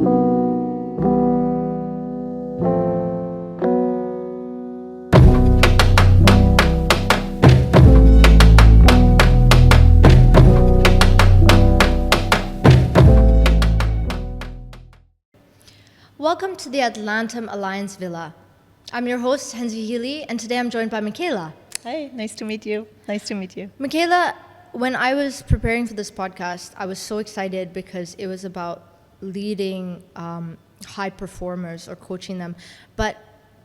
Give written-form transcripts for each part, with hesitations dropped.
Welcome to the Atlantum Alliance Villa. I'm your host, Henzi Healy, and today I'm joined by Michaela. Hi, nice to meet you. Nice to meet you. Michaela, when I was preparing for this podcast, I was so excited because it was about leading high performers or coaching them. But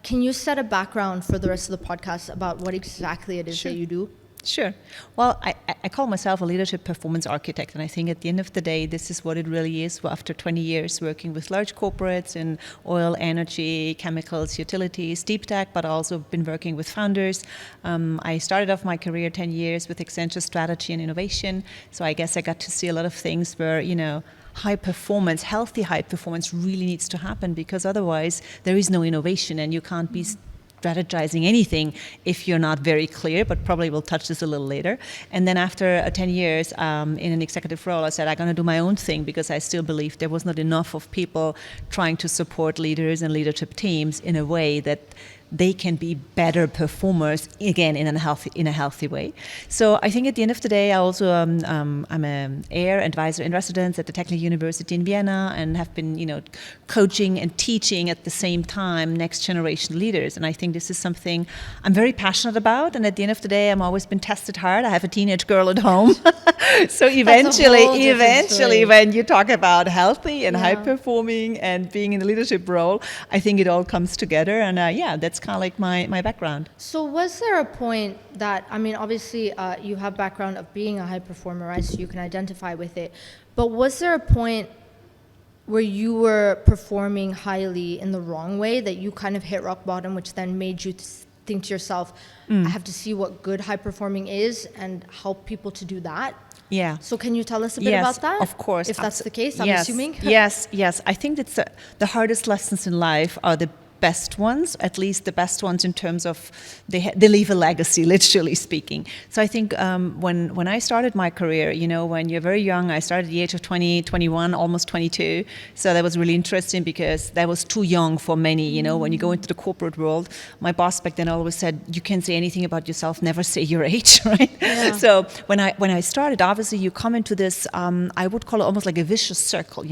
can you set a background for the rest of the podcast about what exactly it is that you do? Sure. Well, I call myself a leadership performance architect, and I think at the end of the day, this is what it really is. Well, after 20 years working with large corporates in oil, energy, chemicals, utilities, deep tech, but also been working with founders. I started off my career 10 years with Accenture strategy and innovation, so I guess I got to see a lot of things where, high performance, healthy high performance really needs to happen, because otherwise there is no innovation and you can't be strategizing anything if you're not very clear, but probably we'll touch this a little later. And then after 10 years in an executive role, I said I'm going to do my own thing, because I still believe there was not enough of people trying to support leaders and leadership teams in a way that they can be better performers, again, in a healthy way. So I think at the end of the day, I also I'm an air advisor in residence at the Technical University in Vienna, and have been coaching and teaching at the same time next generation leaders. And I think this is something I'm very passionate about. And at the end of the day, I'm always been tested hard. I have a teenage girl at home, so eventually, when you talk about healthy and high performing and being in a leadership role, I think it all comes together. And that's kind of like my background. So was there a point that, obviously you have background of being a high performer, right? So you can identify with it. But was there a point where you were performing highly in the wrong way, that you kind of hit rock bottom, which then made you think to yourself, I have to see what good high performing is and help people to do that? Yeah. So can you tell us a bit about that? Of course. If that's the case, I'm assuming. Yes. I think that's the hardest lessons in life are the best ones, at least the best ones in terms of they leave a legacy, literally speaking. So I think when I started my career, when you're very young, I started at the age of 20, 21, almost 22. So that was really interesting, because that was too young for many. When you go into the corporate world, my boss back then always said, you can say anything about yourself, never say your age, right? Yeah. So when I started, obviously you come into this, I would call it almost like a vicious circle.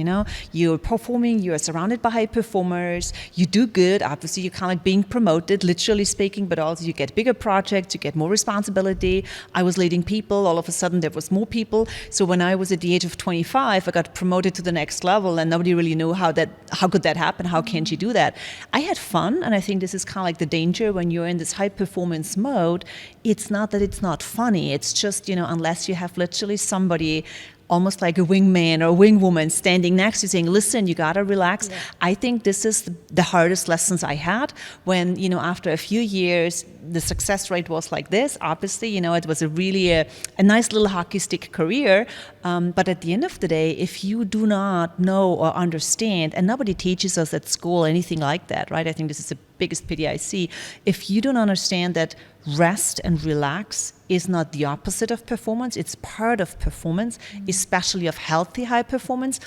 You're performing, you're surrounded by high performers, you do good. Obviously, you're kind of like being promoted, literally speaking, but also you get bigger projects, you get more responsibility. I was leading people. All of a sudden, there was more people. So when I was at the age of 25, I got promoted to the next level, and nobody really knew how could that happen? How can you do that? I had fun, and I think this is kind of like the danger when you're in this high performance mode. It's not that it's not funny. It's just, unless you have literally somebody almost like a wingman or a wingwoman standing next to you saying, listen, you gotta relax. Yeah. I think this is the hardest lessons I had when, after a few years, the success rate was like this. Obviously, it was a really a nice little hockey stick career. But at the end of the day, if you do not know or understand, and nobody teaches us at school anything like that, right? I think this is the biggest pity I see. If you don't understand that rest and relax is not the opposite of performance, it's part of performance, especially of healthy high performance.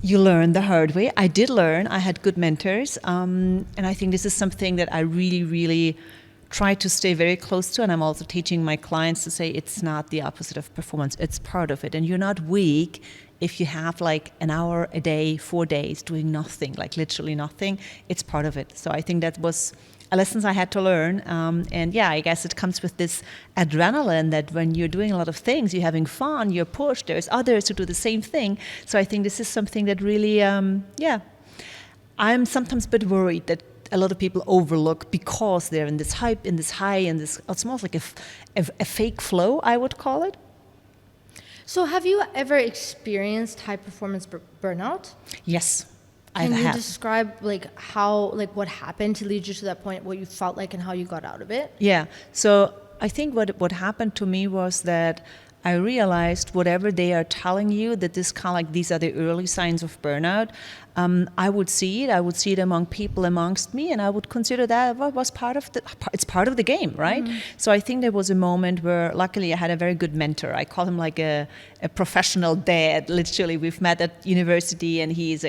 You learn the hard way. I did learn. I had good mentors. And I think this is something that I really, really try to stay very close to. And I'm also teaching my clients to say it's not the opposite of performance. It's part of it. And you're not weak if you have like an hour a day, 4 days doing nothing, like literally nothing. It's part of it. So I think that was a lesson I had to learn. I guess it comes with this adrenaline that when you're doing a lot of things, you're having fun, you're pushed, there's others who do the same thing. So I think this is something that really, I'm sometimes a bit worried that a lot of people overlook because they're in this hype, in this high, in this, it's almost like a fake flow, I would call it. So have you ever experienced high performance burnout? Yes. Can you describe what happened to lead you to that point, what you felt like and how you got out of it? Yeah. So I think what happened to me was that I realized whatever they are telling you, that this kind of like these are the early signs of burnout, I would see it. I would see it among people amongst me, and I would consider that was it's part of the game, right? So I think there was a moment where, luckily, I had a very good mentor. I call him like a professional dad. Literally, we've met at university, and he's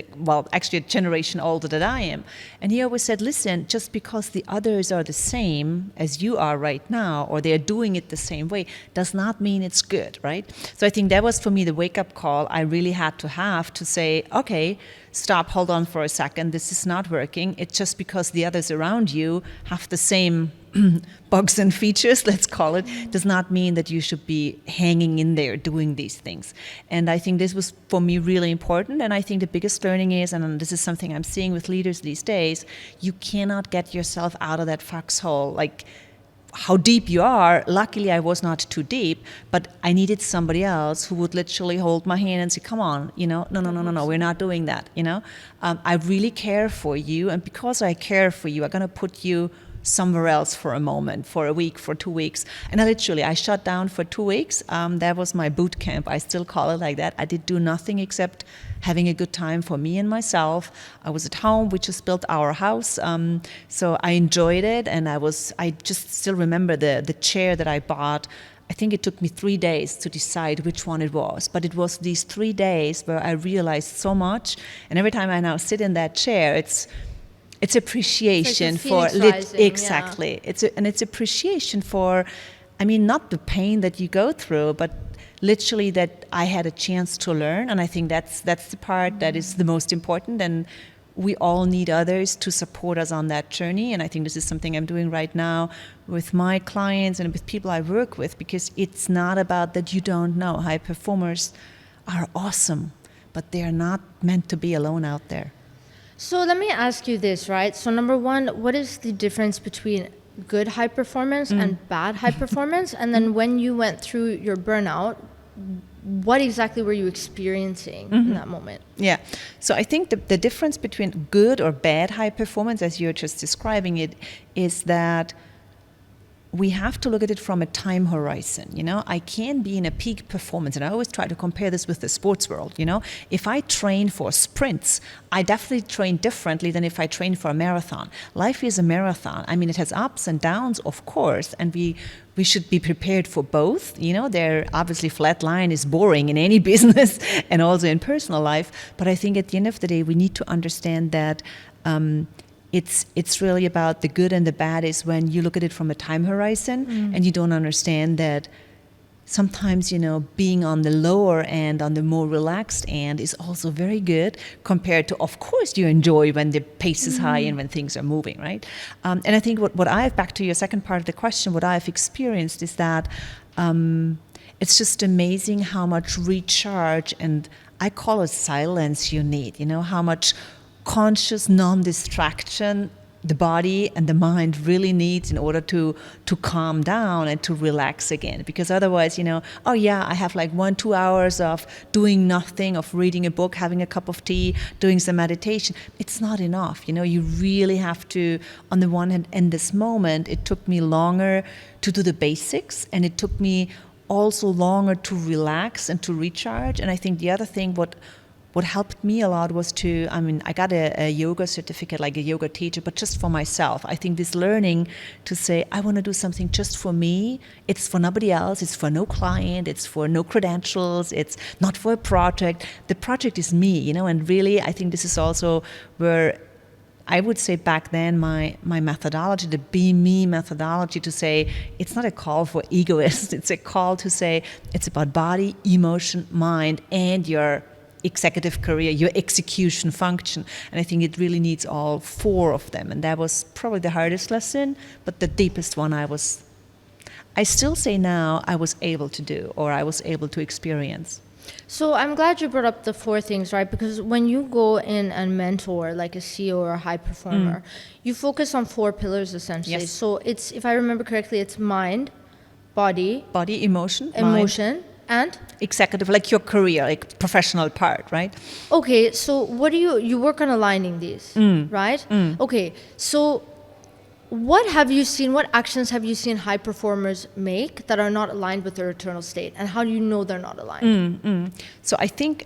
actually a generation older than I am. And he always said, listen, just because the others are the same as you are right now, or they're doing it the same way, does not mean it's good, right? So I think that was for me the wake-up call I really had to have to say, okay, stop, hold on for a second, this is not working. It's just because the others around you have the same bugs and features, let's call it, does not mean that you should be hanging in there doing these things. And I think this was for me really important. And I think the biggest learning is, and this is something I'm seeing with leaders these days, you cannot get yourself out of that foxhole. Like, how deep you are, luckily I was not too deep, but I needed somebody else who would literally hold my hand and say, come on, no, we're not doing that, I really care for you, and because I care for you, I'm going to put you somewhere else for a moment, for a week, for 2 weeks. And I shut down for 2 weeks. That was my boot camp. I still call it like that. I did do nothing except having a good time for me and myself. I was at home. We just built our house. So I enjoyed it. And I just still remember the chair that I bought. I think it took me 3 days to decide which one it was. But it was these 3 days where I realized so much. And every time I now sit in that chair, it's appreciation it's like for exactly. Yeah. It's appreciation for, not the pain that you go through, but literally that I had a chance to learn. And I think that's the part that is the most important. And we all need others to support us on that journey. And I think this is something I'm doing right now with my clients and with people I work with, because it's not about that you don't know. High performers are awesome, but they are not meant to be alone out there. So let me ask you this, right? So number one, what is the difference between good high performance and bad high performance? And then when you went through your burnout, what exactly were you experiencing in that moment? Yeah. So I think the difference between good or bad high performance, as you're just describing it, is that we have to look at it from a time horizon. I can be in a peak performance, and I always try to compare this with the sports world. If I train for sprints, I definitely train differently than if I train for a marathon. Life is a marathon. It has ups and downs, of course, and we should be prepared for both. There obviously flat line is boring in any business and also in personal life. But I think at the end of the day, we need to understand that it's really about the good and the bad is when you look at it from a time horizon and you don't understand that sometimes, being on the lower end, on the more relaxed end is also very good compared to, of course, you enjoy when the pace is high and when things are moving, right? And I think what I've, back to your second part of the question, what I've experienced is that it's just amazing how much recharge, and I call it silence, you need, how much conscious non-distraction the body and the mind really needs in order to calm down and to relax again. Because otherwise, I have like 1-2 hours of doing nothing, of reading a book, having a cup of tea, doing some meditation. It's not enough. You really have to, on the one hand, in this moment, it took me longer to do the basics, and it took me also longer to relax and to recharge. And I think the other thing, what helped me a lot was I got a yoga certificate, like a yoga teacher, but just for myself. I think this learning to say, I want to do something just for me. It's for nobody else. It's for no client. It's for no credentials. It's not for a project. The project is me, and really, I think this is also where I would say back then my methodology, the Be Me methodology, to say it's not a call for egoists. It's a call to say it's about body, emotion, mind, and your executive career, your execution function. And I think it really needs all 4 of them. And that was probably the hardest lesson, but the deepest one I still say now I was able to do, or I was able to experience. So I'm glad you brought up the 4 things, right? Because when you go in and mentor like a CEO or a high performer, you focus on 4 pillars essentially. Yes. So it's, if I remember correctly, it's mind, body, emotion, mind, and executive, like your career, like professional part, right? Okay, so what do you work on aligning these, right? Okay, so what have you seen, what actions have you seen high performers make that are not aligned with their eternal state? And how do you know they're not aligned? So I think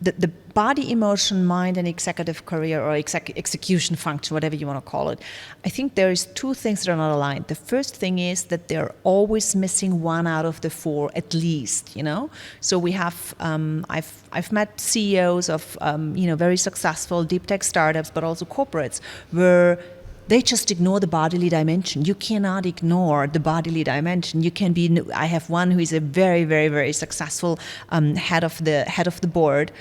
the body, emotion, mind, and executive career or execution function, whatever you want to call it, I think there is two things that are not aligned. The first thing is that they're always missing one out of the four at least, you know. So we have, I've met CEOs of, very successful deep tech startups, but also corporates, where they just ignore the bodily dimension. You cannot ignore the bodily dimension. You can be. I have one who is a very, very, very successful head of the board.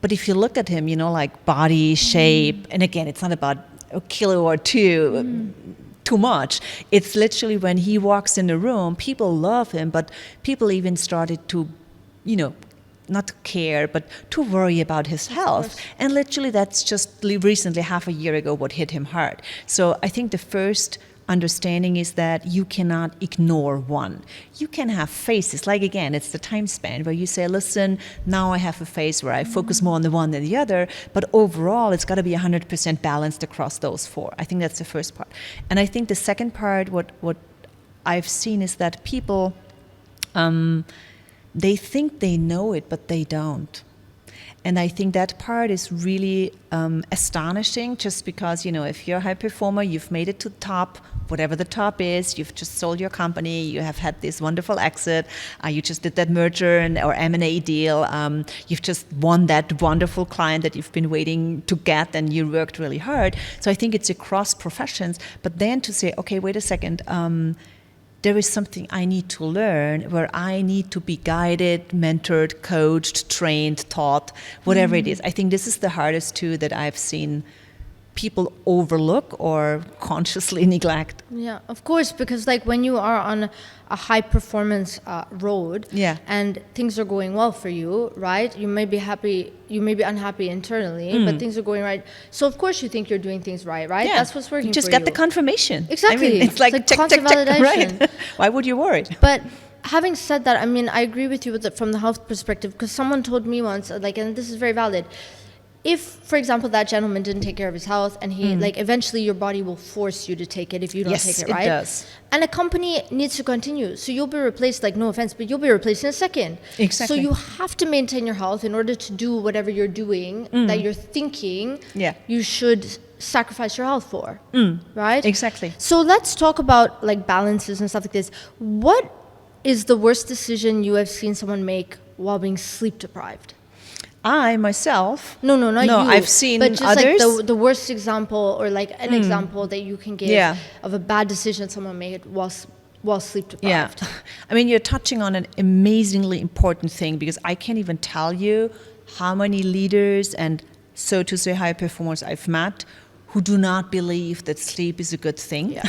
But if you look at him, like body shape, and again, it's not about a kilo or two. Too much. It's literally when he walks in the room, people love him, but people even started to, not to care, but to worry about his health. And literally that's just recently, half a year ago, what hit him hard. So I think the first understanding is that you cannot ignore one. You can have phases, like again, it's the time span where you say, listen, now I have a phase where I focus more on the one than the other, but overall it's got to be 100% balanced across those four. I think that's the first part. And I think the second part, what I've seen is that people, they think they know it, but they don't. And I think that part is really astonishing, just because, if you're a high performer, you've made it to the top, whatever the top is, you've just sold your company, you have had this wonderful exit, you just did that merger or M&A deal, you've just won that wonderful client that you've been waiting to get, and you worked really hard. So I think it's across professions, but then to say, okay, wait a second, there is something I need to learn, where I need to be guided, mentored, coached, trained, taught, whatever it is. I think this is the hardest too that I've seen people overlook or consciously neglect. Yeah, of course, because like when you are on a high performance road, and things are going well for you, right? You may be happy, you may be unhappy internally, but things are going right. So of course you think you're doing things right? Yeah. That's what's working for you. Just get the confirmation. Exactly. I mean, it's like check, constant check, check, validation. right? Why would you worry? But having said that, I mean, I agree with you from the health perspective, because someone told me once, and this is very valid, if, for example, that gentleman didn't take care of his health, and he, eventually your body will force you to take it if you don't take it, right? Yes, it does. And a company needs to continue. So you'll be replaced, no offense, but you'll be replaced in a second. Exactly. So you have to maintain your health in order to do whatever you're doing, that you're thinking you should sacrifice your health for, right? Exactly. So let's talk about balances and stuff like this. What is the worst decision you have seen someone make while being sleep deprived? I myself. No, not you. I've seen but just others. The worst example, or an example that you can give of a bad decision someone made while sleep deprived. Yeah, I mean, you're touching on an amazingly important thing, because I can't even tell you how many leaders and, so to say, high performers I've met who do not believe that sleep is a good thing. Yeah.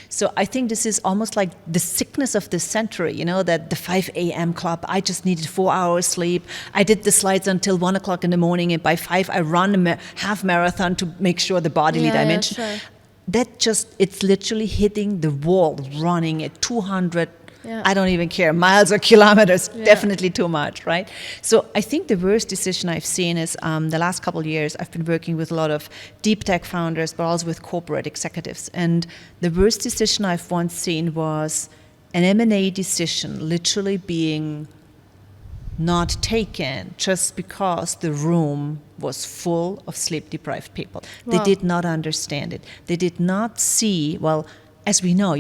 So I think this is almost like the sickness of this century, that the 5 a.m. club, I just needed 4 hours sleep. I did the slides until 1 o'clock in the morning, and by 5 I run a half marathon to make sure the bodily dimension. Yeah, sure. That it's literally hitting the wall, running at 200, I don't even care, miles or kilometers, definitely too much, right? So I think the worst decision I've seen is the last couple of years, I've been working with a lot of deep tech founders, but also with corporate executives. And the worst decision I've once seen was an M&A decision literally being not taken just because the room was full of sleep-deprived people. Wow. They did not understand it. They did not see, as we know,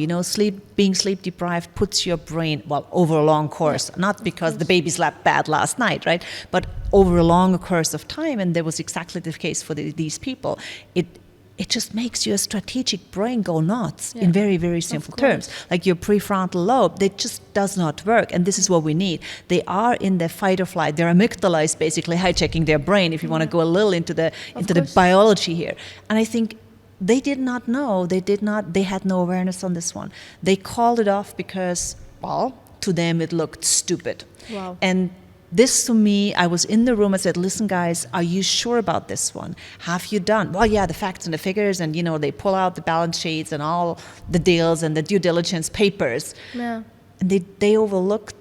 being sleep deprived puts your brain, over a long course, not because the baby slept bad last night, right? But over a long course of time, and that was exactly the case for these people, it just makes your strategic brain go nuts in very, very simple terms. Like your prefrontal lobe, that just does not work, and this is what we need. They are in the fight or flight. Their amygdala is basically hijacking their brain, if you want to go a little into the biology here. And I think they did not know, they had no awareness on this one. They called it off because, to them it looked stupid. Wow. And this, to me, I was in the room, I said, listen guys, are you sure about this one? Have you done? The facts and the figures, and they pull out the balance sheets and all the deals and the due diligence papers. Yeah. And they overlooked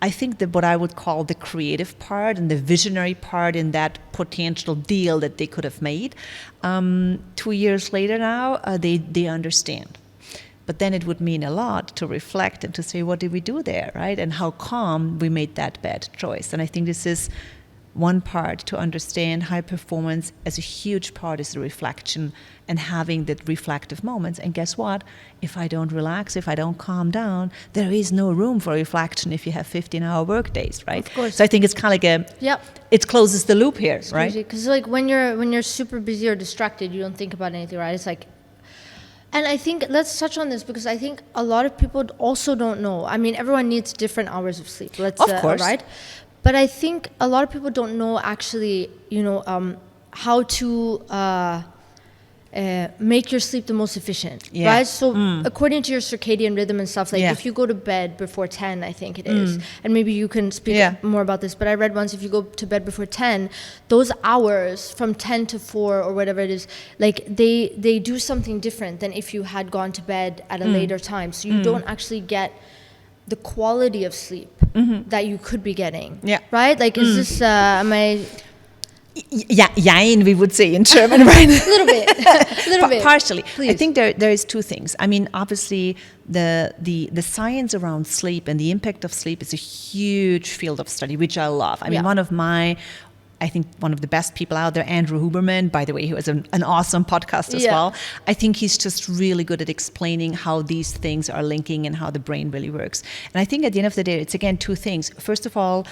I think that what I would call the creative part and the visionary part in that potential deal that they could have made, 2 years later now, they understand. But then it would mean a lot to reflect and to say, what did we do there, right? And how come we made that bad choice? And I think this is one part to understand high performance as a huge part is the reflection and having that reflective moments. And guess what? If I don't relax, if I don't calm down, there is no room for reflection if you have 15-hour work days, right? Of course. So I think it's kind of like it closes the loop here, it's right? Because like when you're super busy or distracted, you don't think about anything, right? It's like, and I think let's touch on this because I think a lot of people also don't know. I mean, everyone needs different hours of sleep. Of course. Right? But I think a lot of people don't know actually, how to make your sleep the most efficient, right? So according to your circadian rhythm and stuff, like if you go to bed before 10, I think it is, and maybe you can speak more about this, but I read once if you go to bed before 10, those hours from 10 to 4 or whatever it is, like they do something different than if you had gone to bed at a later time. So you don't actually get the quality of sleep that you could be getting, right? Like, is this, am I... Jein, we would say in German, right? A little bit. Partially. Please. I think there is two things. I mean, obviously, the science around sleep and the impact of sleep is a huge field of study, which I love. I mean, one of the best people out there, Andrew Huberman, by the way, who has an awesome podcast as well. I think he's just really good at explaining how these things are linking and how the brain really works. And I think at the end of the day, it's again two things. First of all,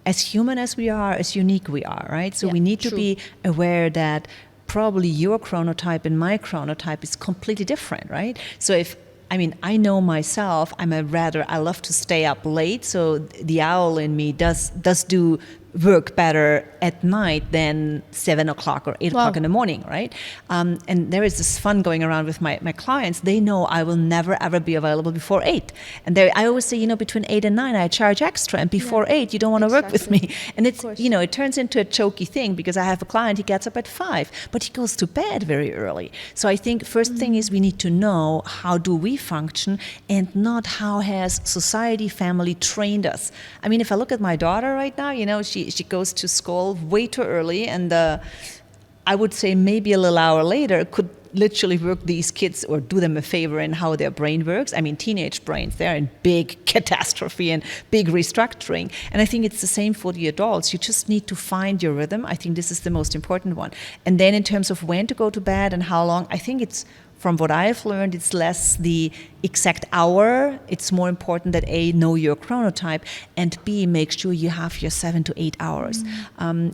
as human as we are, as unique we are, right? So we need to be aware that probably your chronotype and my chronotype is completely different, right? So I know myself, I love to stay up late, so the owl in me does do work better at night than 7 o'clock or 8 o'clock in the morning, right? And there is this fun going around with my clients. They know I will never, ever be available before 8. And I always say, between 8 and 9, I charge extra. And before 8, you don't want to work with me. And it's, it turns into a choky thing because I have a client, he gets up at 5, but he goes to bed very early. So I think first thing is we need to know how do we function and not how has society, family trained us. I mean, if I look at my daughter right now, she goes to school way too early, and I would say maybe a little hour later could literally work these kids or do them a favor in how their brain works. I mean, teenage brains, they're in big catastrophe and big restructuring. And I think it's the same for the adults. You just need to find your rhythm. I think this is the most important one. And then in terms of when to go to bed and how long, I think it's, from what I've learned, it's less the exact hour. It's more important that A, know your chronotype, and B, make sure you have your 7 to 8 hours.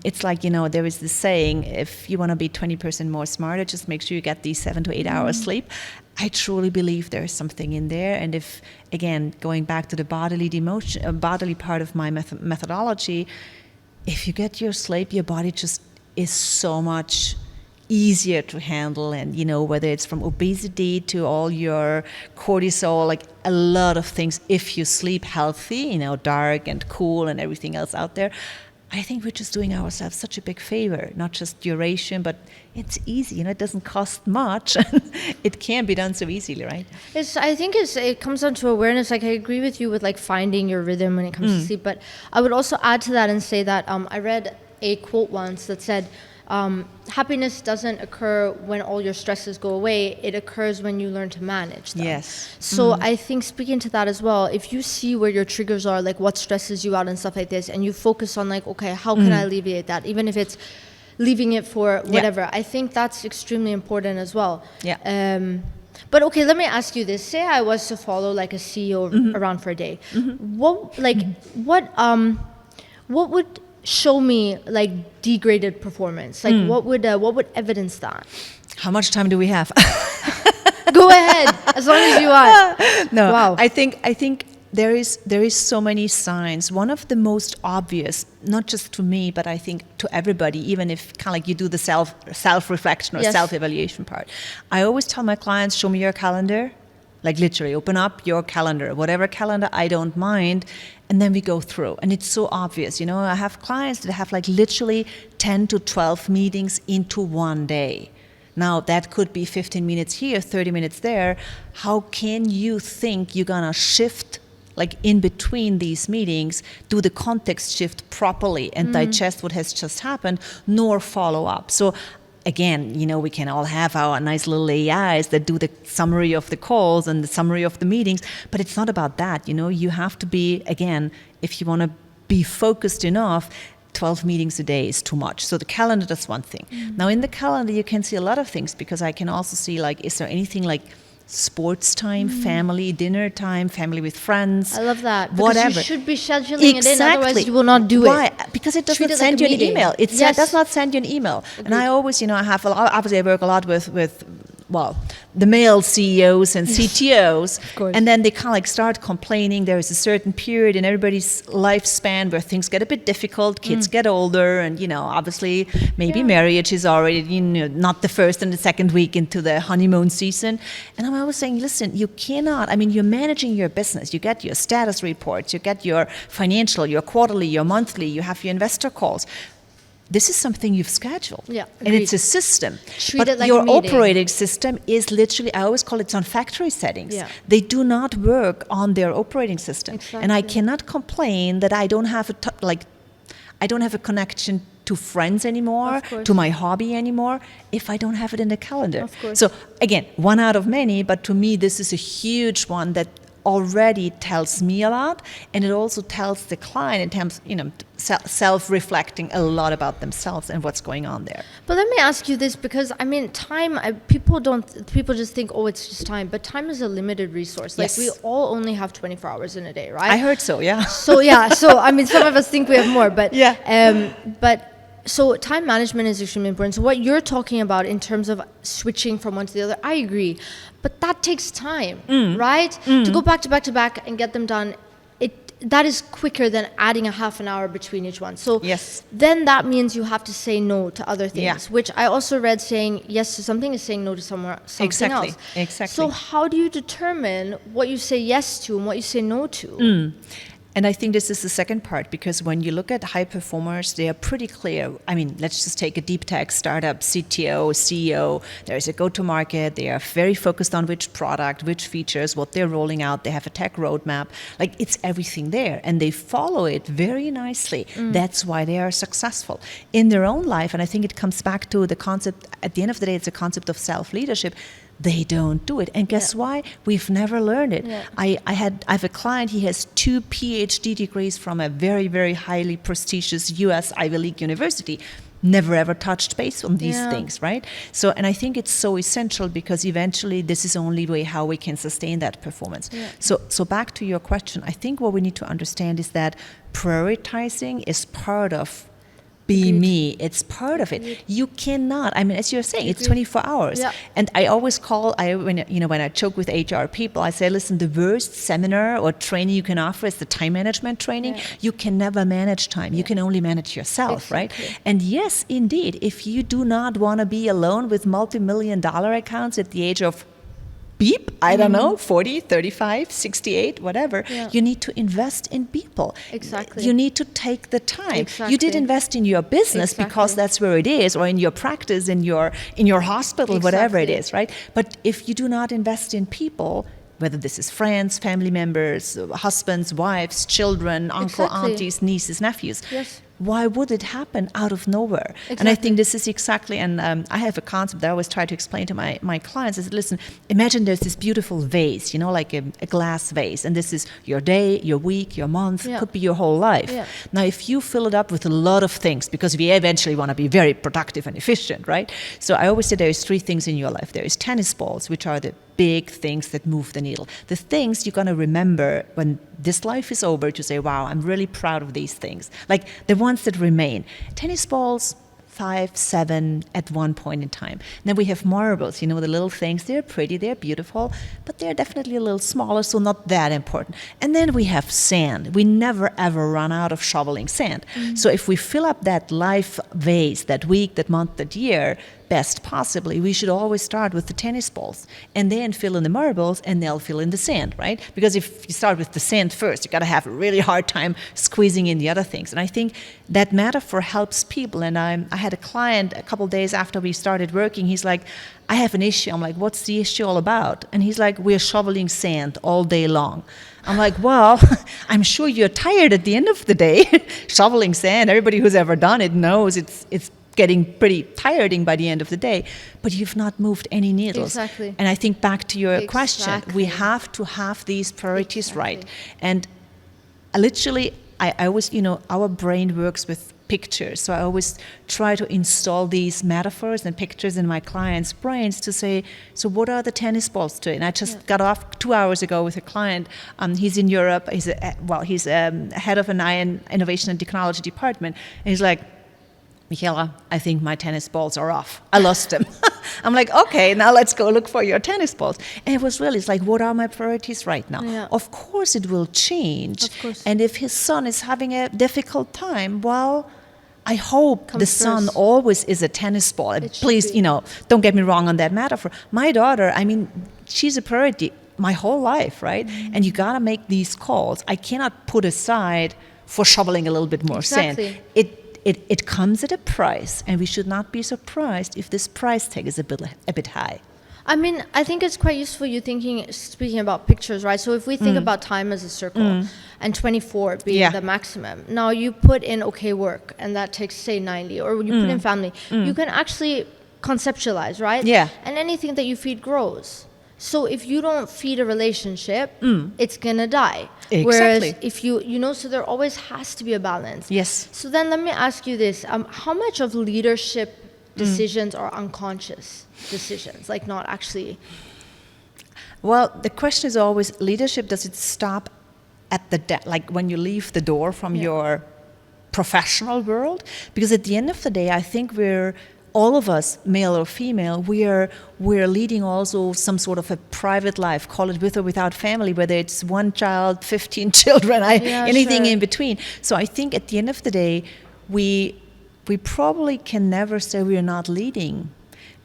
It's like, there is this saying, if you want to be 20% more smarter, just make sure you get these 7 to 8 hours sleep. I truly believe there's something in there. And if, again, going back to the bodily part of my methodology, if you get your sleep, your body just is so much easier to handle, and whether it's from obesity to all your cortisol, like a lot of things, if you sleep healthy, dark and cool and everything else out there, I think we're just doing ourselves such a big favor. Not just duration, but it's easy, it doesn't cost much. It can be done so easily, right? I think it comes down to awareness. Like, I agree with you with like finding your rhythm when it comes to sleep, but I would also add to that and say that I read a quote once that said, happiness doesn't occur when all your stresses go away. It occurs when you learn to manage them. Yes. So I think speaking to that as well, if you see where your triggers are, like what stresses you out and stuff like this, and you focus on like, okay, how can I alleviate that? Even if it's leaving it for whatever. I think that's extremely important as well. Yeah. But okay, let me ask you this. Say I was to follow like a CEO around for a day. What would show me like degraded performance? Like what would evidence that? How much time do we have? Go ahead, as long as you want. No, wow. I think there is so many signs. One of the most obvious, not just to me, but I think to everybody, even if kind of like you do the self-reflection or self-evaluation part. I always tell my clients, show me your calendar. Like literally open up your calendar, whatever calendar, I don't mind. And then we go through. And it's so obvious. I have clients that have like literally 10 to 12 meetings into one day. Now that could be 15 minutes here, 30 minutes there. How can you think you're going to shift like in between these meetings, do the context shift properly and digest what has just happened, nor follow up. So again, we can all have our nice little AIs that do the summary of the calls and the summary of the meetings, but it's not about that. You have to be, again, if you want to be focused enough, 12 meetings a day is too much. So the calendar, that's one thing. Now in the calendar, you can see a lot of things, because I can also see, like, is there anything like sports time, family, dinner time, family with friends. I love that. Because whatever. You should be scheduling it in, otherwise you will not do Why? it. Because it does Treat not it send like a you an meeting. email. It Yes. does not send you an email. And I always, I have a lot, obviously I work a lot with the male CEOs and CTOs, course. and then they kind of like start complaining. There is a certain period in everybody's lifespan where things get a bit difficult, kids get older, and obviously maybe marriage is already not the first and the second week into the honeymoon season. And I'm always saying, listen, you cannot. You're managing your business. You get your status reports, you get your financial, your quarterly, your monthly, you have your investor calls. This is something you've scheduled. Yeah, and agreed. it's a system. Treat but it like your a meeting. operating system is literally, I always call it on factory settings. Yeah. They do not work on their operating system. And I Exactly. cannot complain that I don't have I don't have a connection to friends anymore, Of course. to my hobby anymore, if I don't have it in the calendar. Of course. So again, one out of many, but to me this is a huge one that already tells me a lot, and it also tells the client in terms, self-reflecting a lot about themselves and what's going on there. But let me ask you this, because time. People just think, oh, it's just time, but time is a limited resource. Like Yes. we all only have 24 hours in a day, right? I heard so, yeah. So yeah, some of us think we have more, but Yeah. So time management is extremely important. So what you're talking about in terms of switching from one to the other, I agree, but that takes time, right? To go back to back to back and get them done, that is quicker than adding a half an hour between each one. So Yes. then that means you have to say no to other things, Yeah. which I also read saying yes to something is saying no to something Exactly, else. exactly. So how do you determine what you say yes to and what you say no to? And I think this is the second part, because when you look at high performers, they are pretty clear. Let's just take a deep tech startup, CTO, CEO. There's a go-to-market. They are very focused on which product, which features, what they're rolling out. They have a tech roadmap. Like, it's everything there. And they follow it very nicely. That's why they are successful in their own life. And I think it comes back to the concept, at the end of the day, it's a concept of self-leadership. They don't do it. And guess why? We've never learned it. Yeah. I have a client, he has 2 PhD degrees from a very, very highly prestigious US Ivy League university. Never ever touched base on these things, right? So, and I think it's so essential, because eventually this is the only way how we can sustain that performance. Yeah. So back to your question, I think what we need to understand is that prioritizing is part of be me. It's part of it. You cannot. As you're saying, it's 24 hours. Yeah. And I always when I joke with HR people, I say, listen, the worst seminar or training you can offer is the time management training. Yeah. You can never manage time. You can only manage yourself, right? And yes, indeed, if you do not want to be alone with multi-million-dollar accounts at the age of beep, I don't know, 40, 35, 68, whatever, you need to invest in people. Exactly. You need to take the time. Exactly. You did invest in your business because that's where it is, or in your practice, in your hospital, whatever it is, right? But if you do not invest in people, whether this is friends, family members, husbands, wives, children, uncle, aunties, nieces, nephews, why would it happen out of nowhere? And I think this is exactly, and I have a concept that I always try to explain to my clients. I said, listen, imagine there's this beautiful vase, like a glass vase, and this is your day, your week, your month, could be your whole life. Now, if you fill it up with a lot of things, because we eventually want to be very productive and efficient, right? So I always say there's 3 things in your life. There is tennis balls, which are the big things that move the needle. The things you're going to remember when this life is over, to say, wow, I'm really proud of these things. Like the ones that remain. Tennis balls, 5, 7 at one point in time. Then we have marbles, the little things. They're pretty, they're beautiful, but they're definitely a little smaller, so not that important. And then we have sand. We never ever run out of shoveling sand. So if we fill up that life vase, that week, that month, that year, best possibly, we should always start with the tennis balls and then fill in the marbles, and they'll fill in the sand, right? Because if you start with the sand first, you got to have a really hard time squeezing in the other things. And I think that metaphor helps people. And I had a client a couple days after we started working. He's like, I have an issue. I'm like, what's the issue all about? And he's like, we're shoveling sand all day long. I'm like, well, I'm sure you're tired at the end of the day. Shoveling sand, everybody who's ever done it knows it's getting pretty tiring by the end of the day, but you've not moved any needles. Exactly. And I think back to your question, Exactly. we have to have these priorities right. Exactly. And literally, I always, our brain works with pictures. So I always try to install these metaphors and pictures in my clients' brains to say, so what are the tennis balls to it? And I just got off 2 hours ago with a client. He's in Europe. He's head of an innovation and technology department. And he's like, Michaela, I think my tennis balls are off. I lost them. I'm like, okay, now let's go look for your tennis balls. And it was really, it's like, what are my priorities right now? Yeah. Of course it will change. Of course. And if his son is having a difficult time, well, I hope Comes the son first. always is a tennis ball. And It should please, be. don't get me wrong on that metaphor. My daughter, she's a priority my whole life, right? Mm-hmm. And you gotta make these calls. I cannot put aside for shoveling a little bit more Exactly. sand. It comes at a price, and we should not be surprised if this price tag is a bit high. I think it's quite useful speaking about pictures, right? So if we think about time as a circle and 24 being the maximum, now you put in work and that takes say 90, or you put in family, you can actually conceptualize, right? Yeah. And anything that you feed grows. So if you don't feed a relationship, it's gonna die. Exactly. Whereas if so there always has to be a balance. Yes. So then let me ask you this: how much of leadership decisions are unconscious decisions, like not actually? Well, the question is always, leadership, does it stop at like when you leave the door from your professional world? Because at the end of the day, I think all of us, male or female, we're leading also some sort of a private life, call it with or without family, whether it's one child, 15 children, anything sure. in between. So I think at the end of the day, we probably can never say we are not leading,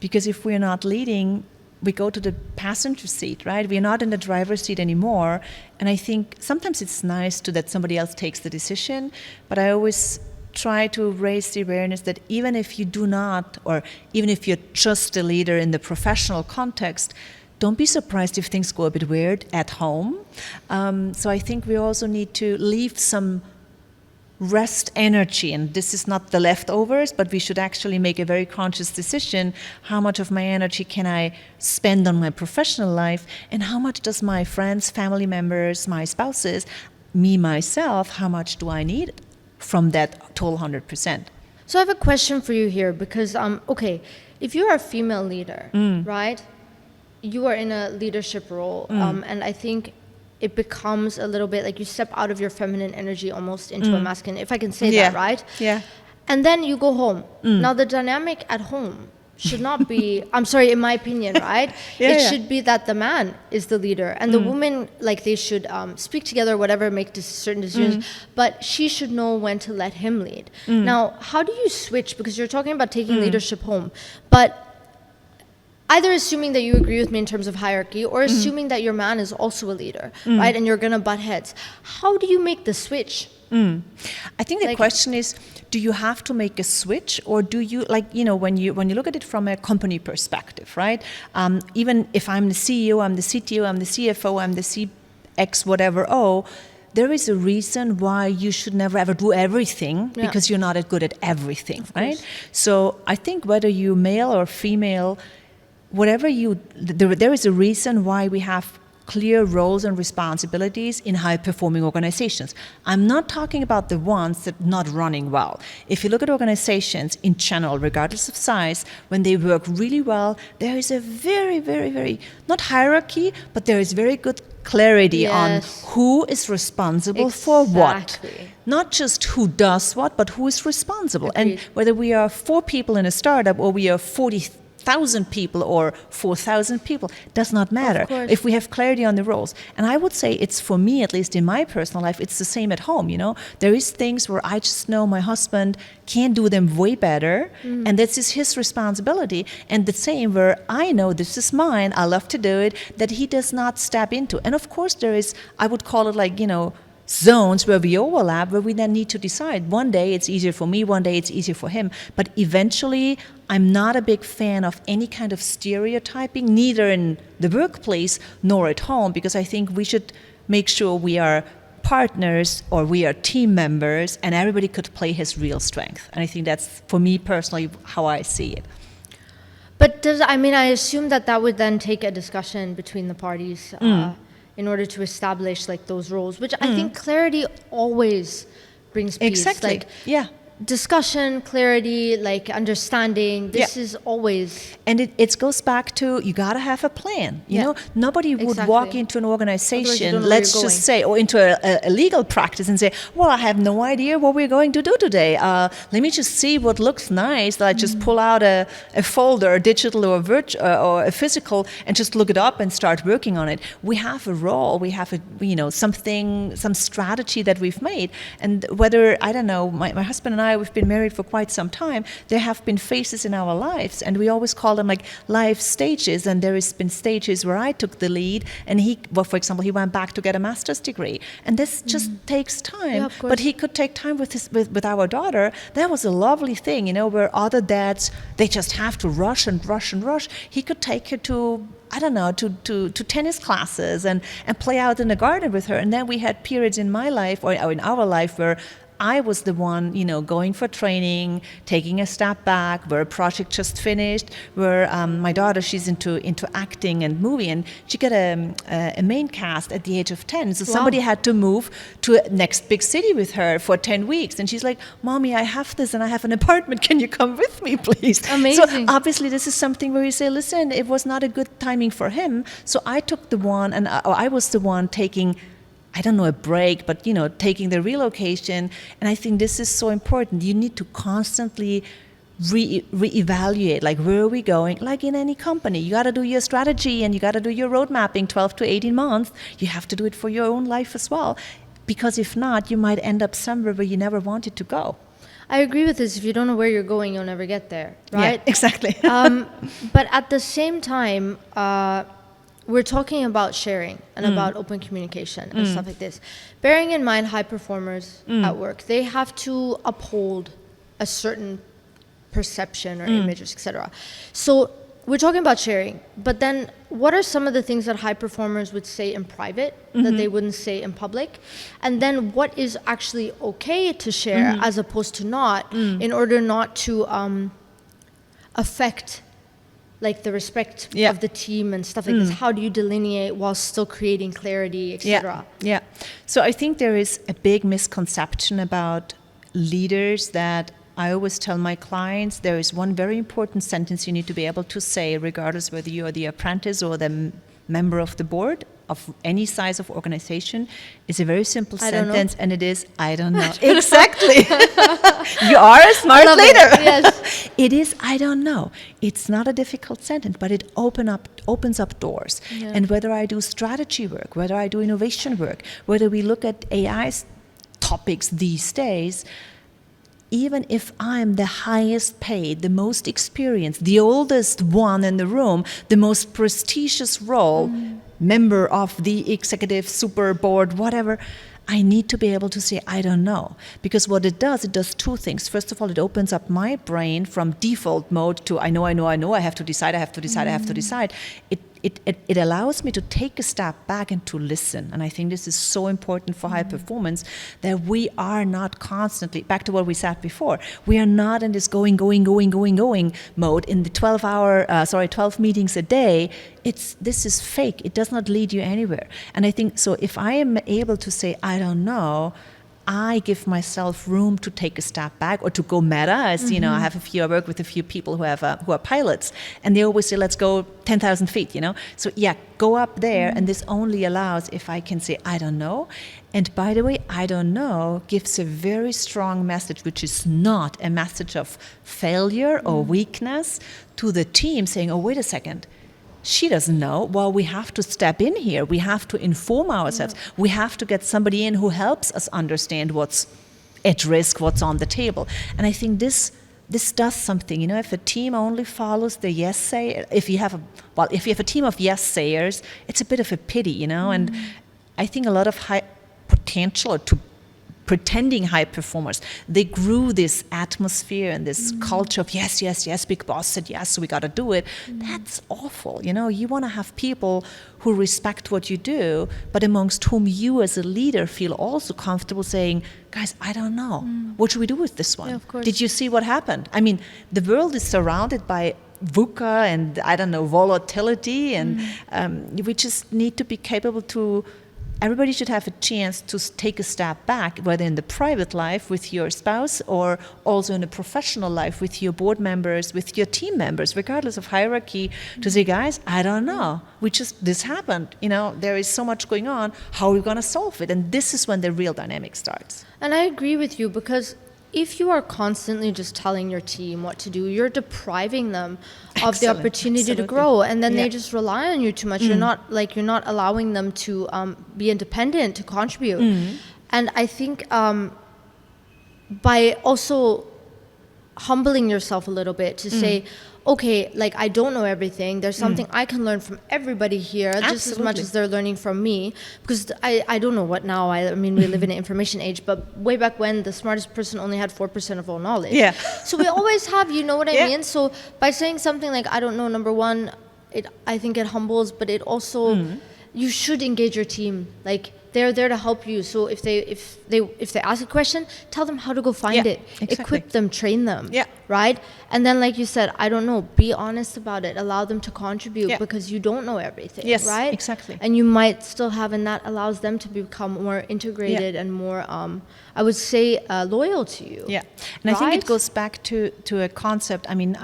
because if we're not leading, we go to the passenger seat, right? We're not in the driver's seat anymore. And I think sometimes it's nice that somebody else takes the decision, but I always try to raise the awareness that even if you do not, or even if you're just a leader in the professional context, don't be surprised if things go a bit weird at home. So I think we also need to leave some rest energy, and this is not the leftovers, but we should actually make a very conscious decision. How much of my energy can I spend on my professional life, and how much does my friends, family members, my spouses, me, myself, how much do I need from that total 100%? So I have a question for you here, because if you're a female leader, right, you are in a leadership role, and I think it becomes a little bit like you step out of your feminine energy almost into a masculine, if I can say that, right? Yeah. And then you go home. Now the dynamic at home should not be, I'm sorry, in my opinion, right? Should be that the man is the leader and the woman, like they should speak together, whatever, make certain decisions, but she should know when to let him lead. Now, how do you switch? Because you're talking about taking leadership home, but either assuming that you agree with me in terms of hierarchy or assuming that your man is also a leader, right? And you're gonna butt heads. How do you make the switch? I think the question is, do you have to make a switch, or do you, when you look at it from a company perspective, right? Even if I'm the CEO, I'm the CTO, I'm the CFO, I'm the CX whatever, there is a reason why you should never ever do everything, because you're not as good at everything, right? So I think whether you're male or female, there is a reason why we have clear roles and responsibilities in high-performing organizations. I'm not talking about the ones that are not running well. If you look at organizations in general, regardless of size, when they work really well, there is a very, very, very, not hierarchy, but there is very good clarity on who is responsible for what. Not just who does what, but who is responsible. Agreed. And whether we are 4 people in a startup or we are 40,000 people or 4,000 people, does not matter if we have clarity on the roles. And I would say it's, for me, at least in my personal life, it's the same at home, There is things where I just know my husband can do them way better, and this is his responsibility. And the same where I know this is mine, I love to do it, that he does not step into. And of course there is, I would call it zones where we overlap, where we then need to decide. One day it's easier for me, one day it's easier for him. But eventually, I'm not a big fan of any kind of stereotyping, neither in the workplace nor at home, because I think we should make sure we are partners or we are team members and everybody could play his real strength. And I think that's, for me personally, how I see it. But I assume that would then take a discussion between the parties in order to establish like those roles, which I think clarity always brings peace. Exactly. Like, yeah. Discussion, clarity, like understanding. This is always. And it goes back to, you got to have a plan. You know, nobody would walk into an organization, let's just say, or into a legal practice and say, well, I have no idea what we're going to do today. Let me just see what looks nice. I just pull out a folder, digital or or a physical, and just look it up and start working on it. We have a role, we have some strategy that we've made. And whether, I don't know, my husband and I, we've been married for quite some time. There have been phases in our lives, and we always call them like life stages. And there has been stages where I took the lead, and for example, he went back to get a master's degree, and this just takes time. But he could take time with our daughter. That was a lovely thing, where other dads, they just have to rush and rush and rush. He could take her to, I don't know, to tennis classes and play out in the garden with her. And then we had periods in my life or in our life where I was the one, going for training, taking a step back, where a project just finished, where my daughter, she's into acting and movie, and she got a main cast at the age of 10. So somebody had to move to a next big city with her for 10 weeks. And she's like, Mommy, I have this and I have an apartment. Can you come with me, please? Amazing. So obviously this is something where you say, listen, it was not a good timing for him. So I took the one, and I was the one taking, I don't know, a break, but, taking the relocation. And I think this is so important. You need to constantly reevaluate, like, where are we going? Like in any company, you got to do your strategy and you got to do your road mapping 12 to 18 months. You have to do it for your own life as well. Because if not, you might end up somewhere where you never wanted to go. I agree with this. If you don't know where you're going, you'll never get there, right? Yeah, exactly. But at the same time, we're talking about sharing and about open communication and stuff like this. Bearing in mind high performers at work, they have to uphold a certain perception or images, etc. So we're talking about sharing, but then what are some of the things that high performers would say in private that they wouldn't say in public? And then what is actually okay to share as opposed to not, in order not to affect like the respect of the team and stuff like this? How do you delineate while still creating clarity, etc.? Yeah. So I think there is a big misconception about leaders that I always tell my clients, there is one very important sentence you need to be able to say, regardless whether you are the apprentice or the member of the board of any size of organization. It's a very simple sentence, and it is, I don't know. Exactly. You are a smart leader. Yes. It is, I don't know. It's not a difficult sentence, but it opens up doors. Yeah. And whether I do strategy work, whether I do innovation work, whether we look at AI topics these days, even if I'm the highest paid, the most experienced, the oldest one in the room, the most prestigious role, member of the executive super board, whatever, I need to be able to say, I don't know. Because what it does two things. First of all, it opens up my brain from default mode to I know, I have to decide. It allows me to take a step back and to listen. And I think this is so important for high performance, that we are not constantly, back to what we said before, we are not in this going mode in the 12 meetings a day. This is fake. It does not lead you anywhere. And I think, so if I am able to say, I don't know, I give myself room to take a step back or to go meta. As I work with a few people who are pilots, and they always say, let's go 10,000 feet, So go up there, and this only allows if I can say, I don't know. And by the way, I don't know gives a very strong message, which is not a message of failure or weakness, to the team saying, oh, wait a second. She doesn't know. Well, we have to step in here. We have to inform ourselves. We have to get somebody in who helps us understand what's at risk, what's on the table. And I think this does something. If a team only follows the yes say, if you have a team of yes sayers, it's a bit of a pity, And I think a lot of high potential or to pretending high performers. They grew this atmosphere and this culture of yes, yes, yes, big boss said yes, so we got to do it. That's awful. You want to have people who respect what you do, but amongst whom you as a leader feel also comfortable saying, guys, I don't know. What should we do with this one? Yeah, of course. Did you see what happened? I mean, the world is surrounded by VUCA and, I don't know, volatility, and we just need to be capable to. Everybody should have a chance to take a step back, whether in the private life with your spouse or also in the professional life with your board members, with your team members, regardless of hierarchy, to say, guys, I don't know. This happened. There is so much going on. How are we going to solve it? And this is when the real dynamic starts. And I agree with you, because if you are constantly just telling your team what to do, you're depriving them of the opportunity to grow, and then they just rely on you too much. You're not allowing them to be independent, to contribute. And I think by also humbling yourself a little bit to say, okay, like, I don't know everything. There's something I can learn from everybody here, just as much as they're learning from me. Because I don't know what now. I mean, we live in an information age, but way back when, the smartest person only had 4% of all knowledge. Yeah. So we always have, you know what I mean? So by saying something like, I don't know, number one, I think it humbles, but it also, you should engage your team. Like, they're there to help you. So if they ask a question, tell them how to go find it. Exactly. Equip them, train them. Yeah. Right? And then, like you said, I don't know, be honest about it. Allow them to contribute, because you don't know everything. Yes, right? exactly. And you might still have, and that allows them to become more integrated and more, I would say, loyal to you. Yeah. And I think it goes back to a concept. I mean,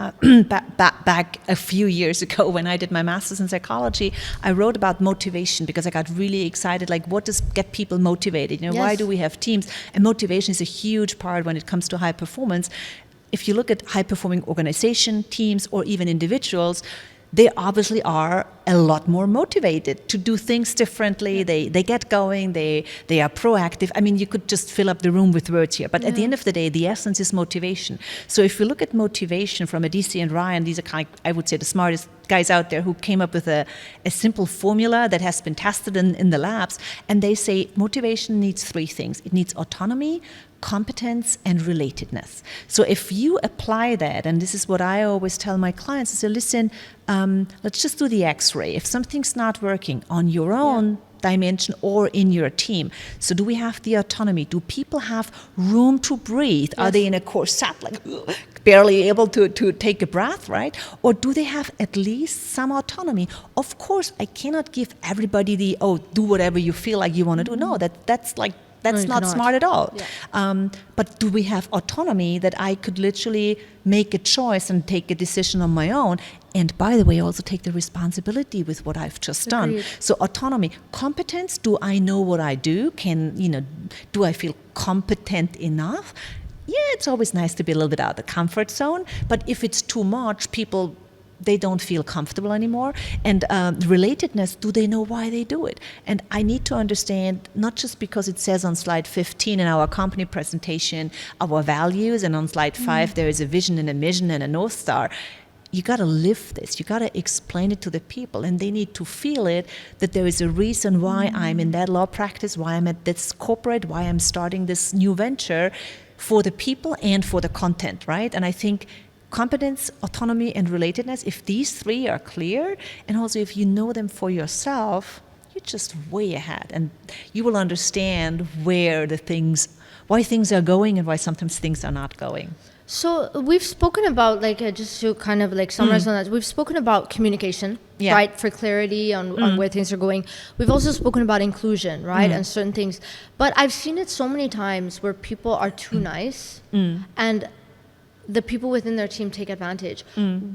back a few years ago when I did my master's in psychology, I wrote about motivation because I got really excited. Like, what does get people motivated? Why do we have teams? And motivation is a huge part when it comes to high performance. If you look at high-performing organization, teams, or even individuals, they obviously are a lot more motivated to do things differently. They get going. They are proactive. I mean, you could just fill up the room with words here. But at the end of the day, the essence is motivation. So if you look at motivation from DC and Ryan, these are I would say, the smartest guys out there who came up with a simple formula that has been tested in the labs. And they say motivation needs three things. It needs autonomy, competence, and relatedness. So if you apply that, and this is what I always tell my clients, is say, listen, let's just do the X-ray. If something's not working on your own dimension or in your team, so do we have the autonomy? Do people have room to breathe? Are they in a corset, like barely able to take a breath, right? Or do they have at least some autonomy? Of course, I cannot give everybody do whatever you feel like you want to do. No, that's not smart at all. Yeah. But do we have autonomy that I could literally make a choice and take a decision on my own? And by the way, also take the responsibility with what I've just done. So autonomy. Competence, do I know what I do? Do I feel competent enough? Yeah, it's always nice to be a little bit out of the comfort zone. But if it's too much, they don't feel comfortable anymore. And relatedness, do they know why they do it? And I need to understand, not just because it says on slide 15 in our company presentation, our values, and on slide 5 there is a vision and a mission and a North Star. You got to live this. You got to explain it to the people, and they need to feel it, that there is a reason why I'm in that law practice, why I'm at this corporate, why I'm starting this new venture, for the people and for the content, right? And I think competence, autonomy, and relatedness, if these three are clear, and also if you know them for yourself, you're just way ahead, and you will understand why things are going and why sometimes things are not going. So we've spoken about, just to kind of summarize on that, we've spoken about communication, right, for clarity on where things are going. We've also spoken about inclusion, right, and certain things. But I've seen it so many times where people are too nice, and the people within their team take advantage.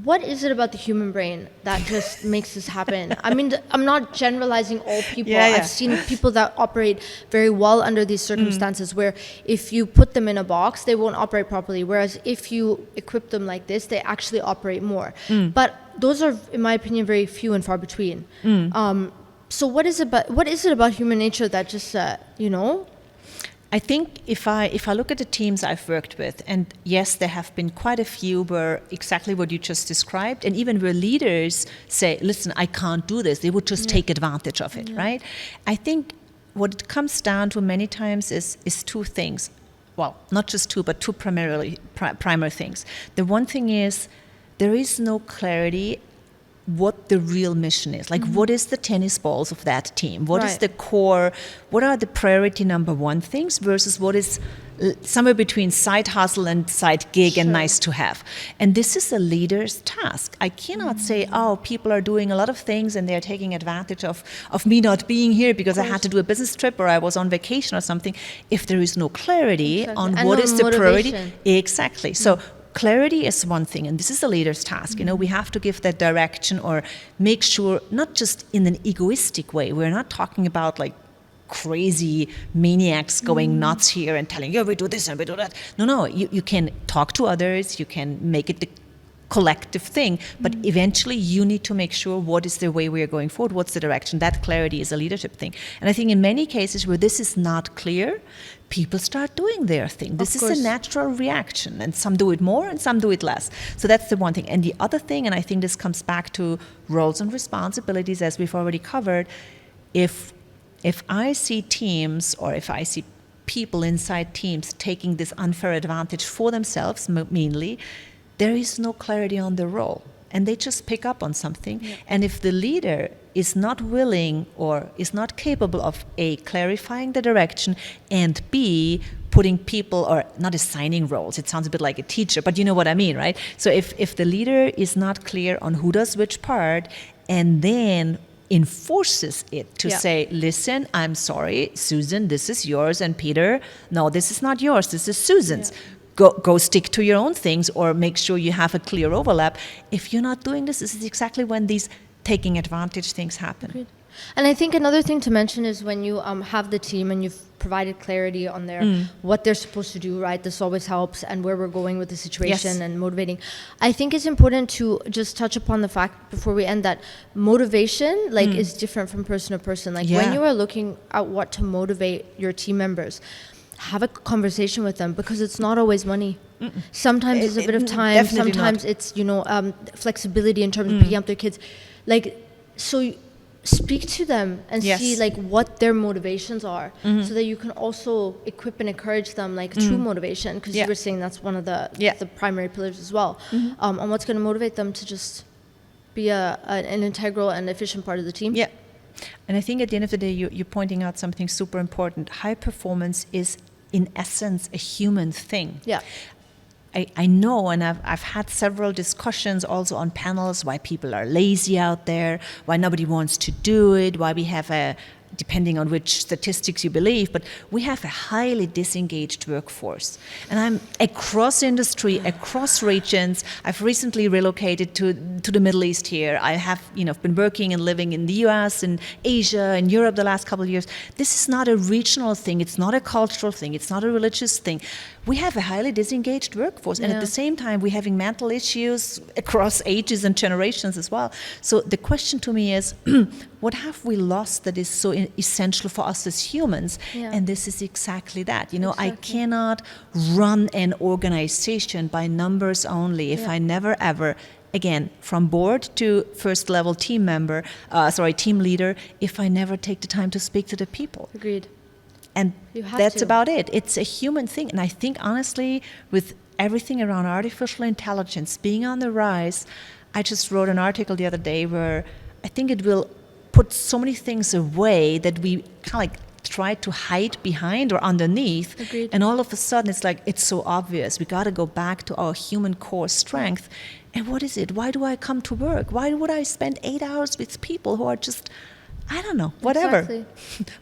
What is it about the human brain that just makes this happen? I mean, I'm not generalizing all people. I've seen people that operate very well under these circumstances where if you put them in a box, they won't operate properly. Whereas if you equip them like this, they actually operate more. But those are, in my opinion, very few and far between. So what is it about human nature that just, I think if I look at the teams I've worked with, and yes, there have been quite a few where exactly what you just described, and even where leaders say, listen, I can't do this, they would just take advantage of it, right? I think what it comes down to many times is two things. Well, not just two, but two primary things. The one thing is there is no clarity what the real mission is. Like, what is the tennis balls of that team? What is the core? What are the priority number one things versus what is somewhere between side hustle and side gig and nice to have? And this is a leader's task. I cannot say, oh, people are doing a lot of things and they're taking advantage of me not being here because I had to do a business trip or I was on vacation or something. If there is no clarity on and what no is the priority. motivation. Exactly. So clarity is one thing, and this is a leader's task. You know, we have to give that direction or make sure, not just in an egoistic way. We're not talking about like crazy maniacs going nuts here and telling, yeah, we do this and we do that. No, you can talk to others, you can make it the collective thing, but eventually you need to make sure what is the way we are going forward, what's the direction. That clarity is a leadership thing. And I think in many cases where this is not clear, people start doing their thing. This is a natural reaction, and some do it more and some do it less. So that's the one thing. And the other thing, and I think this comes back to roles and responsibilities as we've already covered, if I see teams or if I see people inside teams taking this unfair advantage for themselves mainly, there is no clarity on the role, and they just pick up on something. And if the leader is not willing or is not capable of A, clarifying the direction, and B, putting people, or not assigning roles, it sounds a bit like a teacher, but you know what I mean, right? So if the leader is not clear on who does which part, and then enforces it to say, listen, I'm sorry, Susan, this is yours, and Peter, no, this is not yours, this is Susan's. Go stick to your own things, or make sure you have a clear overlap. If you're not doing this, this is exactly when these taking advantage things happen. Agreed. And I think another thing to mention is when you have the team and you've provided clarity on what they're supposed to do, right? This always helps, and where we're going with the situation and motivating. I think it's important to just touch upon the fact before we end that motivation is different from person to person. Like when you are looking at what to motivate your team members, have a conversation with them, because it's not always money. Sometimes it's a bit of time. Sometimes it's flexibility in terms of picking up their kids. So speak to them and see what their motivations are, so that you can also equip and encourage them through motivation, because you were saying that's one of the primary pillars as well, on what's going to motivate them to just be an integral and efficient part of the team. And I think at the end of the day, you're pointing out something super important. High performance is, in essence, a human thing. I know, and I've had several discussions also on panels, why people are lazy out there, why nobody wants to do it, why we have depending on which statistics you believe, but we have a highly disengaged workforce. And I'm across industry, across regions. I've recently relocated to the Middle East here. I have, been working and living in the US and Asia and Europe the last couple of years. This is not a regional thing. It's not a cultural thing. It's not a religious thing. We have a highly disengaged workforce, and at the same time, we're having mental issues across ages and generations as well. So the question to me is, what have we lost that is so essential for us as humans? And this is exactly that. I cannot run an organization by numbers only if I never ever, again, from board to first level team leader, if I never take the time to speak to the people. Agreed. And that's about it. It's a human thing. And I think, honestly, with everything around artificial intelligence being on the rise, I just wrote an article the other day where I think it will put so many things away that we kind of try to hide behind or underneath. Agreed. And all of a sudden, it's so obvious. We got to go back to our human core strength. And what is it? Why do I come to work? Why would I spend 8 hours with people who are just, I don't know, whatever. Exactly.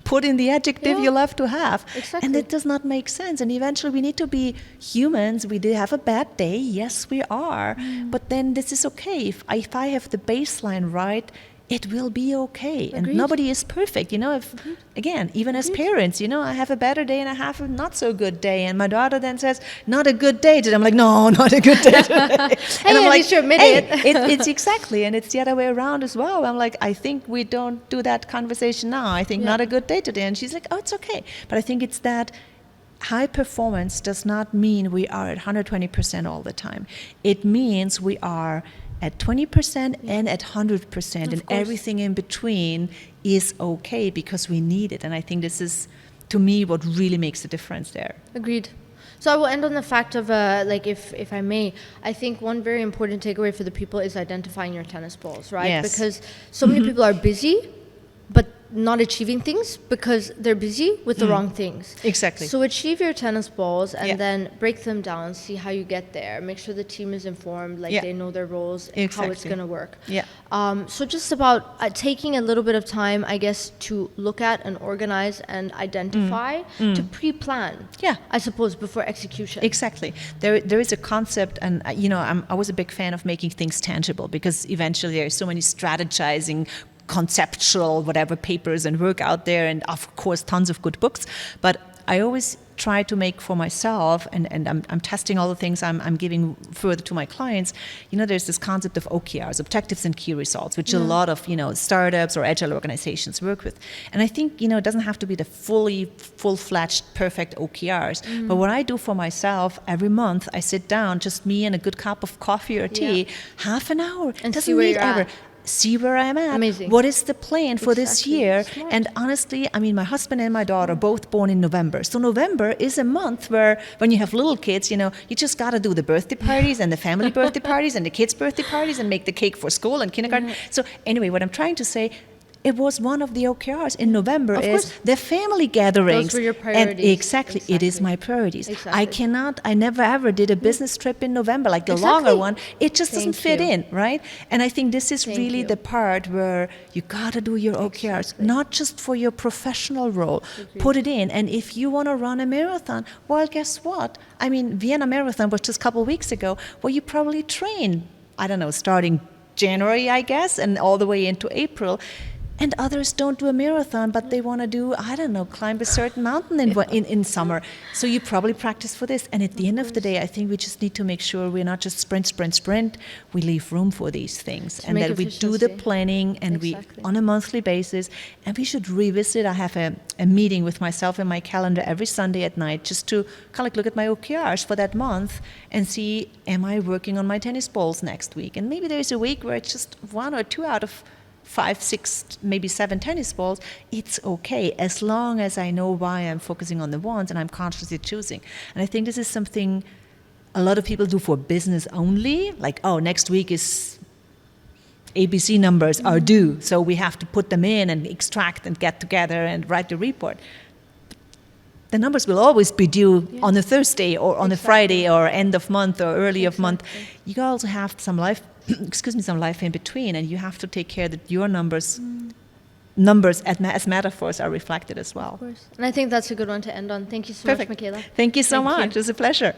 Put in the adjective you love to have. Exactly. And it does not make sense. And eventually we need to be humans. We do have a bad day. Yes, we are. But then this is okay. If I have the baseline right, it will be okay. Agreed. And nobody is perfect. Again, even as parents, I have a better day and I have a not so good day. And my daughter then says, not a good day today. I'm like, no, not a good day today. And I'm at like, least you admit hey, it. It's exactly. And it's the other way around as well. I'm like, I think we don't do that conversation now. I think not a good day today. And she's like, oh, it's okay. But I think it's that high performance does not mean we are at 120% all the time. It means we are at 20% and at 100%, and course. everything in between is okay because we need it. And I think this is, to me, what really makes a difference there. Agreed. So I will end on the fact of, like, if I may, I think one very important takeaway for the people is identifying your tennis balls, right? Yes. Because so many people are busy, but not achieving things because they're busy with the wrong things. Exactly. So achieve your tennis balls and Yeah. then break them down, see how you get there. Make sure the team is informed, like Yeah. they know their roles, and how it's Exactly. going to work. Yeah. So just about taking a little bit of time, I guess, to look at and organize and identify, to pre-plan. Yeah. I suppose before execution. Exactly. There is a concept, and I was a big fan of making things tangible, because eventually there are so many strategizing, conceptual, whatever, papers and work out there, and of course tons of good books. But I always try to make for myself, and I'm testing all the things I'm giving further to my clients. There's this concept of OKRs, objectives and key results, which a lot of startups or agile organizations work with. And I think it doesn't have to be the full-fledged perfect OKRs. But what I do for myself, every month I sit down, just me and a good cup of coffee or tea, half an hour. And doesn't see where need you're ever. at. See where I'm at. Amazing. What is the plan for this Exactly. year? Smart. And honestly, my husband and my daughter are both born in November. So November is a month where, when you have little kids, you just got to do the birthday parties and the family birthday parties and the kids' birthday parties and make the cake for school and kindergarten. So anyway, what I'm trying to say, it was one of the OKRs in November Of is course. the family gatherings. Those were your And priorities. exactly, it is Exactly. my priorities. Exactly. I never ever did a business trip in November, like the Exactly. longer one. It just doesn't Thank fit you. in, right? And I think this is Thank really you. the part where you gotta do your OKRs, Exactly. not just for your professional role. Put it in. And if you want to run a marathon, well, guess what? Vienna Marathon was just a couple of weeks ago, where you probably train, I don't know, starting January, I guess, and all the way into April. And others don't do a marathon, but they want to do, I don't know, climb a certain mountain in summer. So you probably practice for this. And at the end of the day, I think we just need to make sure we're not just sprint. We leave room for these things. And make that we do the efficiency. planning, and Exactly. we, on a monthly basis, and we should revisit. I have a meeting with myself in my calendar every Sunday at night, just to kind of look at my OKRs for that month and see, am I working on my tennis balls next week? And maybe there's a week where it's just 1 or 2 out of 5, 6, maybe 7 tennis balls. It's okay, as long as I know why I'm focusing on the ones and I'm consciously choosing. And I think this is something a lot of people do for business only, like, oh, next week is ABC numbers are due, so we have to put them in and extract and get together and write the report. The numbers will always be due on a Thursday or on a Friday or end of month or early of month. You also have some life in between, and you have to take care that your numbers as metaphors are reflected as well. Of course. And I think that's a good one to end on. Thank you so Perfect. much, Michaela. Thank you so Thank you. much. It was a pleasure.